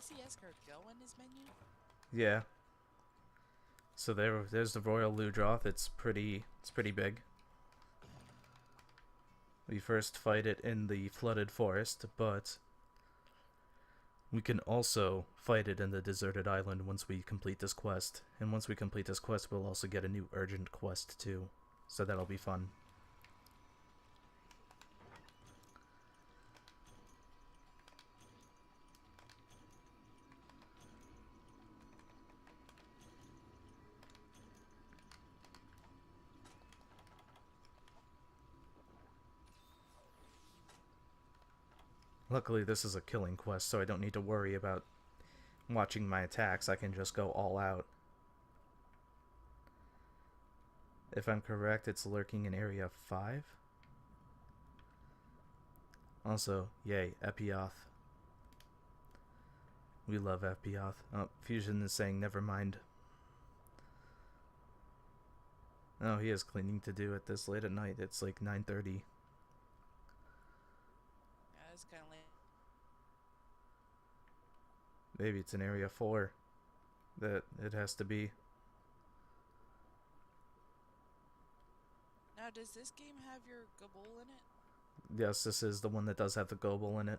see Escar go in his menu? Yeah. So there's the Royal Ludroth. It's pretty big. We first fight it in the flooded forest, but we can also fight it in the deserted island once we complete this quest. And once we complete this quest, we'll also get a new urgent quest too. So that'll be fun. Luckily, this is a killing quest, so I don't need to worry about watching my attacks. I can just go all out. If I'm correct, it's lurking in Area 5. Also, yay, Epioth. We love Epioth. Oh, Fusion is saying never mind. Oh, he has cleaning to do at this late at night. It's like 9:30. Yeah, it's kind of late. Maybe it's in Area 4 that it has to be. Now, does this game have your Gabul in it? Yes, this is the one that does have the Gobel in it.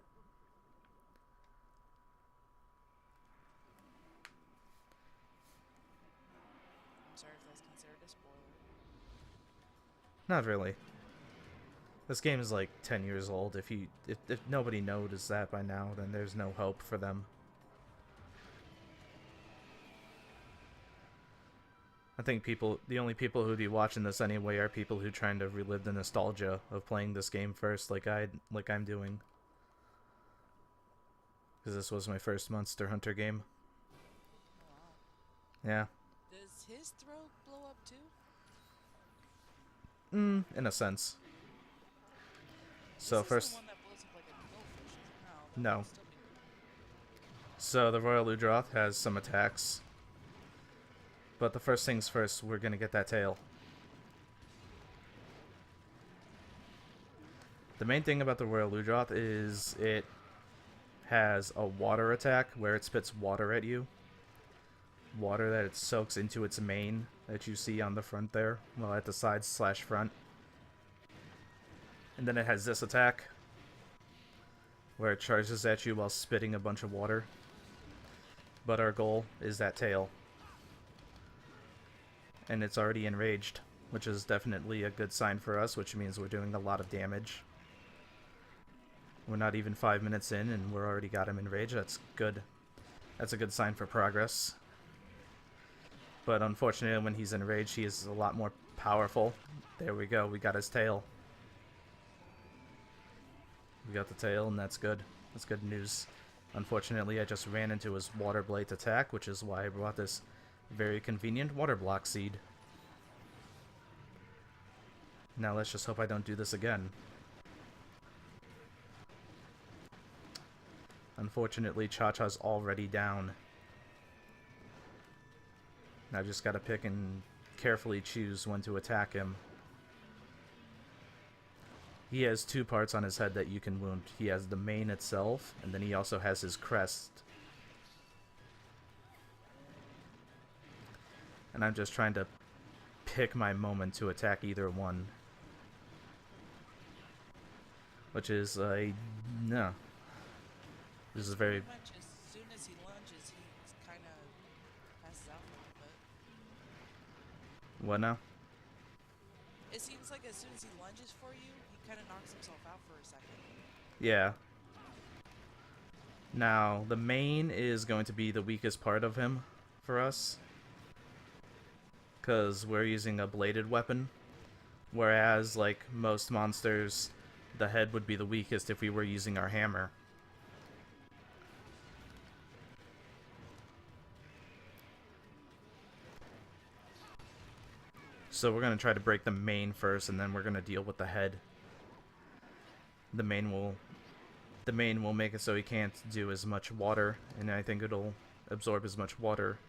I'm sorry if that's considered a spoiler. Not really. This game is like 10 years old. If nobody noticed that by now, then there's no hope for them. I think the only people who'd be watching this anyway are people who are trying to relive the nostalgia of playing this game first, like I'm doing. Because this was my first Monster Hunter game. Oh, wow. Yeah. Does his throat blow up too? In a sense. This So isn't first, one that blows up like a goldfish, is it? No, that would no. still be weird. So the Royal Ludroth has some attacks, but the first things first, we're gonna get that tail. The main thing about the Royal Ludroth is it has a water attack where it spits water at you. Water that it soaks into its mane that you see on the front there, well, at the sides slash front. And then it has this attack where it charges at you while spitting a bunch of water. But our goal is that tail. And it's already enraged, which is definitely a good sign for us, which means we're doing a lot of damage. We're not even 5 minutes in and we're already got him enraged. That's good. That's a good sign for progress. But unfortunately, when he's enraged, he is a lot more powerful. There we go. We got his tail. We got the tail, and that's good. That's good news. Unfortunately, I just ran into his water blade attack, which is why I brought this very convenient water block seed. Now let's just hope I don't do this again. Unfortunately, Cha-Cha's already down. Now I just gotta pick and carefully choose when to attack him. He has two parts on his head that you can wound. He has the mane itself, and then he also has his crest. And I'm just trying to pick my moment to attack either one. Which is a... no. This is very... Pretty much as soon as he lunges, he kind of passes out for a little bit. what now? It seems like as soon as he lunges for you, he kind of knocks himself out for a second. Yeah. Now, the mane is going to be the weakest part of him for us. Because we're using a bladed weapon. Whereas, like most monsters, the head would be the weakest if we were using our hammer. So we're going to try to break the mane first, and then we're going to deal with the head. The mane will make it so he can't do as much water, and I think it'll absorb as much water,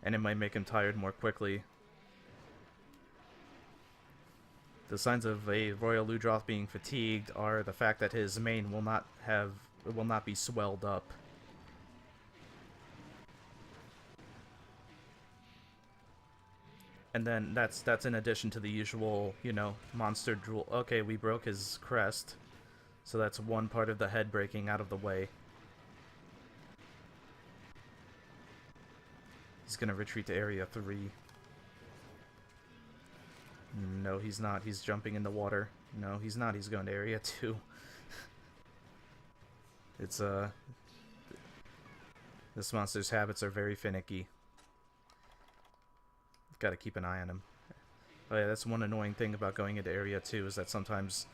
and it might make him tired more quickly. The signs of a Royal Ludroth being fatigued are the fact that his mane will not be swelled up. And then that's in addition to the usual, you know, monster drool. Okay, we broke his crest. So that's one part of the head breaking out of the way. He's gonna retreat to area 3. No, he's not. He's jumping in the water. No, he's not. He's going to area 2. It's, this monster's habits are very finicky. Gotta keep an eye on him. Oh yeah, that's one annoying thing about going into area 2 is that sometimes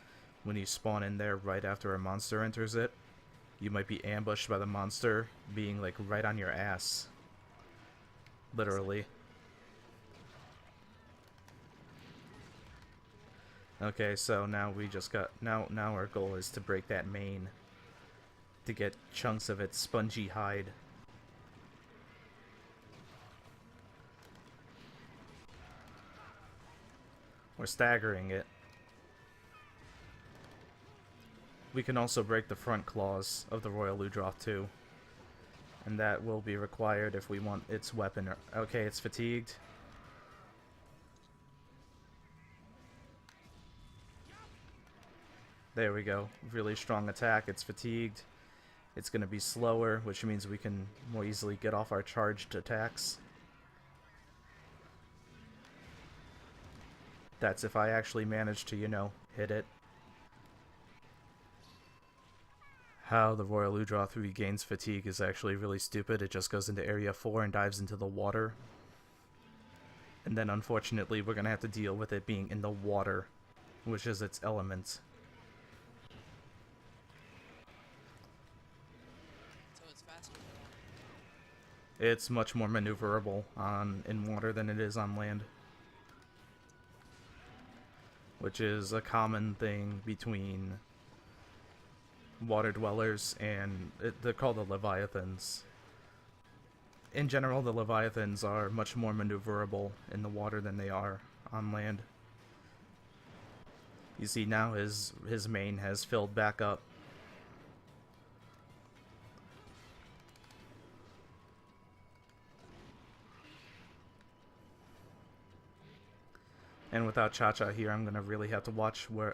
when you spawn in there right after a monster enters it, you might be ambushed by the monster being like right on your ass. Literally. Okay, so now we just got now our goal is to break that mane to get chunks of its spongy hide. We're staggering it. We can also break the front claws of the Royal Ludroth too. And that will be required if we want its weapon. Okay, it's fatigued. There we go. Really strong attack. It's fatigued. It's going to be slower, which means we can more easily get off our charged attacks. That's if I actually manage to, you know, hit it. How the Royal Ludroth regains fatigue is actually really stupid. It just goes into area 4 and dives into the water. And then unfortunately we're going to have to deal with it being in the water, which is its element. So it's faster. It's much more maneuverable in water than it is on land. Which is a common thing between water dwellers and they're called the Leviathans. In general, the Leviathans are much more maneuverable in the water than they are on land. You see now his mane has filled back up. And without Cha-Cha here, I'm gonna really have to watch my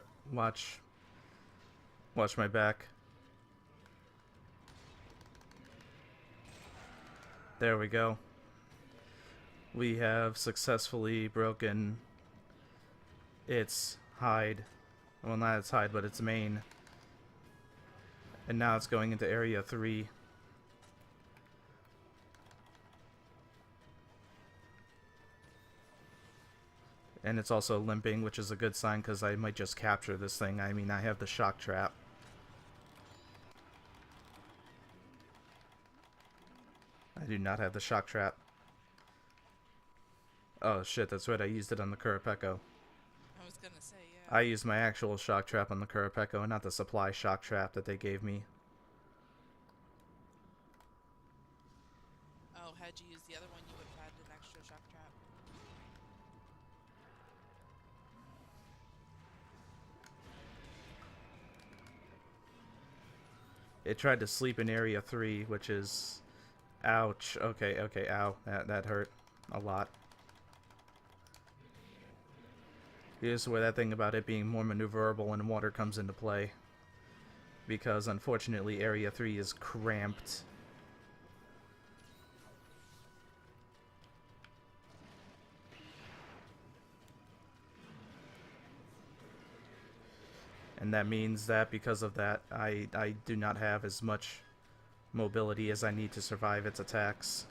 back. There we go. We have successfully broken its hide. Well, not its hide, but its mane. And now it's going into area 3. And it's also limping, which is a good sign because I might just capture this thing. I mean, I have the shock trap. I do not have the shock trap. Oh shit, that's right, I used it on the Kurapeko. I was gonna say, yeah. I used my actual shock trap on the Kurapeko and not the supply shock trap that they gave me. Oh, had you used the other one, you would have had an extra shock trap. It tried to sleep in area 3, which is... Ouch. Okay, okay, ow. That hurt a lot. Here's where that thing about it being more maneuverable in water comes into play. Because, unfortunately, area 3 is cramped. And that means that because of that, I do not have as much mobility as I need to survive its attacks.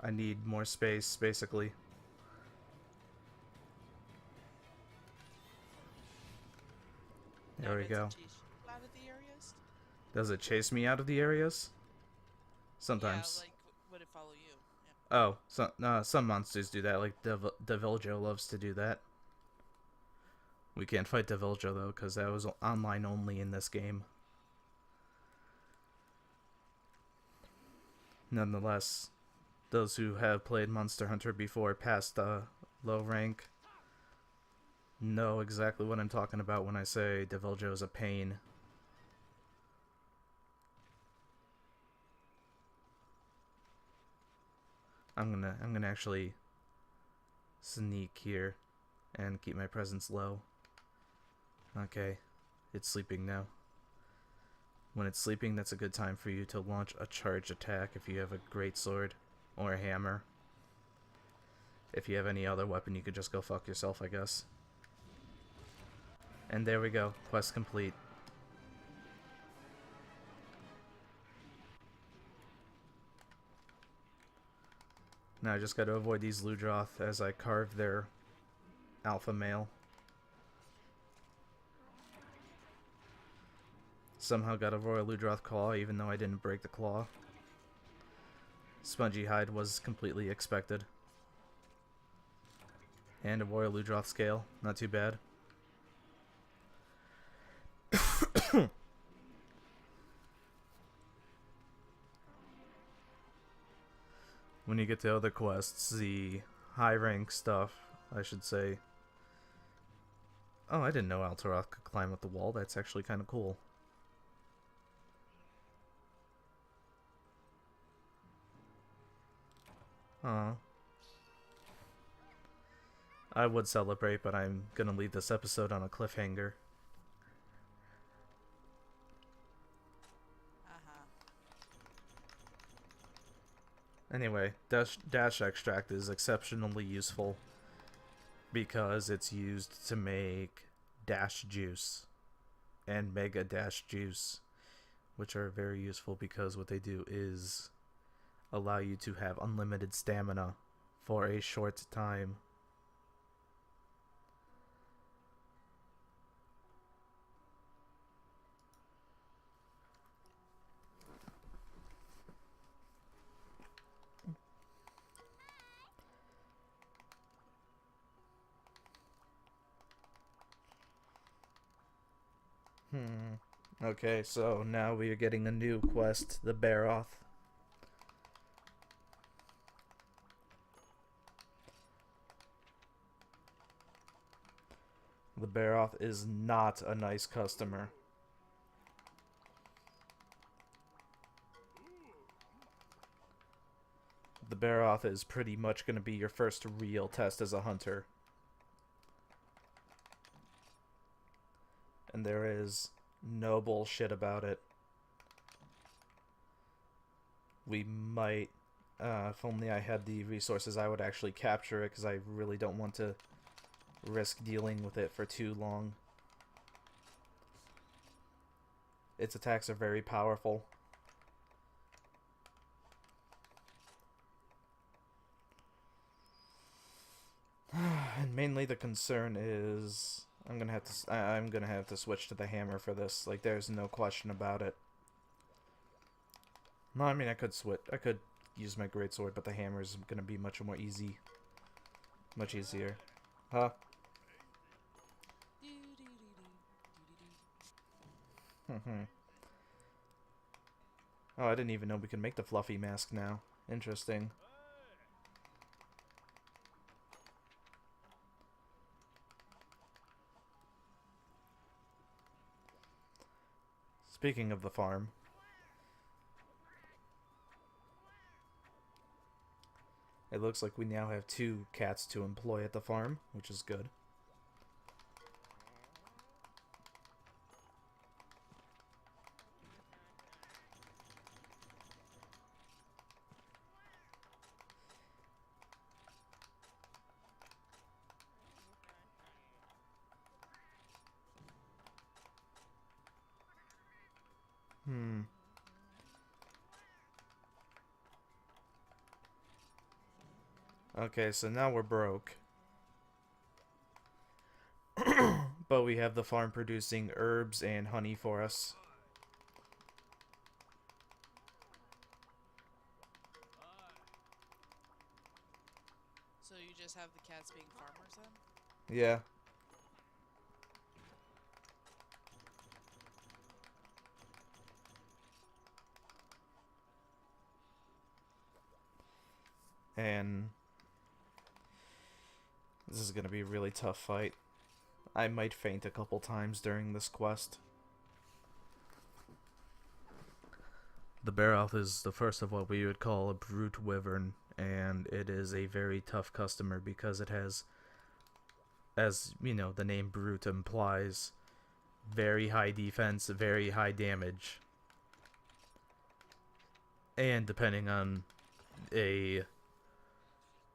I need more space, basically. There we go. Does it chase you out of the areas? Does it chase me out of the areas? Sometimes. Yeah, like, would it follow you? Yeah. Oh, some monsters do that, like Deviljo loves to do that. We can't fight Deviljo though, because that was online only in this game. Nonetheless, those who have played Monster Hunter before past low rank know exactly what I'm talking about when I say Deviljo is a pain. I'm gonna actually sneak here and keep my presence low. Okay, it's sleeping now. When it's sleeping, that's a good time for you to launch a charge attack if you have a great sword or a hammer. If you have any other weapon, you could just go fuck yourself, I guess. And there we go. Quest complete. Now I just gotta avoid these Ludroth as I carve their alpha male. Somehow got a Royal Ludroth claw, even though I didn't break the claw. Spongy hide was completely expected. And a Royal Ludroth scale, not too bad. When you get to other quests, the high rank stuff, I should say. Oh, I didn't know Altoroth could climb up the wall. That's actually kind of cool. Aw. I would celebrate, but I'm gonna leave this episode on a cliffhanger. Anyway, dash extract is exceptionally useful because it's used to make dash juice and mega dash juice, which are very useful because what they do is allow you to have unlimited stamina for a short time. Okay, so now we are getting a new quest, the Baroth. The Baroth is not a nice customer. The Baroth is pretty much going to be your first real test as a hunter. And there is no bullshit about it. We might, if only I had the resources, I would actually capture it, because I really don't want to risk dealing with it for too long. Its attacks are very powerful. And mainly the concern is I'm gonna have to switch to the hammer for this. Like, there's no question about it. No, I mean, I could use my greatsword, but the hammer is gonna be much easier. Huh? Oh, I didn't even know we could make the fluffy mask now. Interesting. Speaking of the farm, it looks like we now have 2 cats to employ at the farm, which is good. Okay, so now we're broke. But we have the farm producing herbs and honey for us. So you just have the cats being farmers then? Yeah. And this is gonna be a really tough fight. I might faint a couple times during this quest. The Baroth is the first of what we would call a brute wyvern, and it is a very tough customer because it has, as you know, the name Brute implies, very high defense, very high damage, and depending on a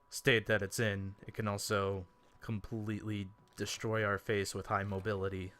state that it's in, it can also completely destroy our face with high mobility.